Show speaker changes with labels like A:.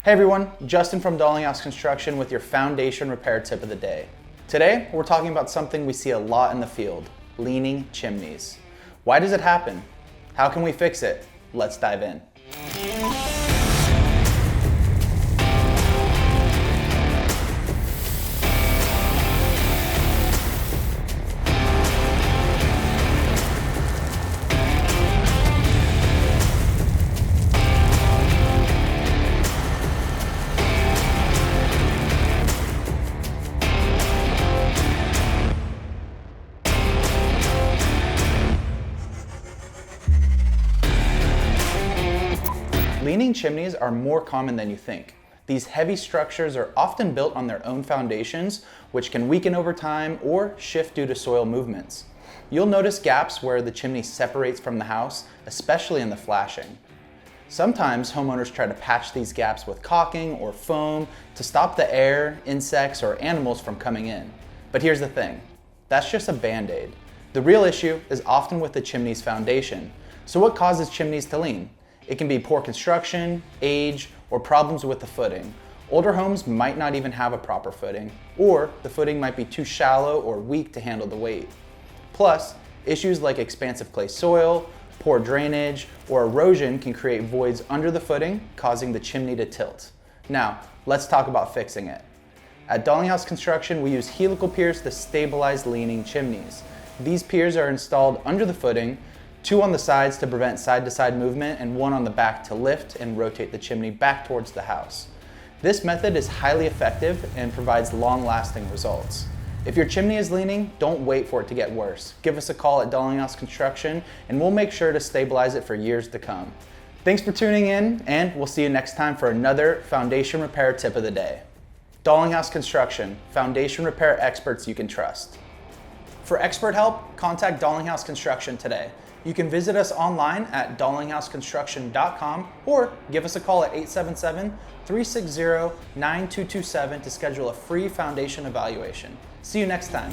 A: Hey everyone, Justin from Dalinghaus Construction with your foundation repair tip of the day. Today, we're talking about something we see a lot in the field, leaning chimneys. Why does it happen? How can we fix it? Let's dive in. Leaning chimneys are more common than you think. These heavy structures are often built on their own foundations, which can weaken over time or shift due to soil movements. You'll notice gaps where the chimney separates from the house, especially in the flashing. Sometimes homeowners try to patch these gaps with caulking or foam to stop the air, insects, or animals from coming in. But here's the thing, that's just a band-aid. The real issue is often with the chimney's foundation. So what causes chimneys to lean? It can be poor construction, age, or problems with the footing. Older homes might not even have a proper footing, or the footing might be too shallow or weak to handle the weight. Plus, issues like expansive clay soil, poor drainage, or erosion can create voids under the footing, causing the chimney to tilt. Now, let's talk about fixing it. At Dalinghaus Construction, we use helical piers to stabilize leaning chimneys. These piers are installed under the footing, 2 on the sides to prevent side-to-side movement and 1 on the back to lift and rotate the chimney back towards the house. This method is highly effective and provides long-lasting results. If your chimney is leaning, don't wait for it to get worse. Give us a call at Dalinghaus Construction and we'll make sure to stabilize it for years to come. Thanks for tuning in, and we'll see you next time for another foundation repair tip of the day. Dalinghaus Construction, foundation repair experts you can trust. For expert help, contact Dalinghaus Construction today. You can visit us online at dalinghausconstruction.com or give us a call at 877-360-9227 to schedule a free foundation evaluation. See you next time.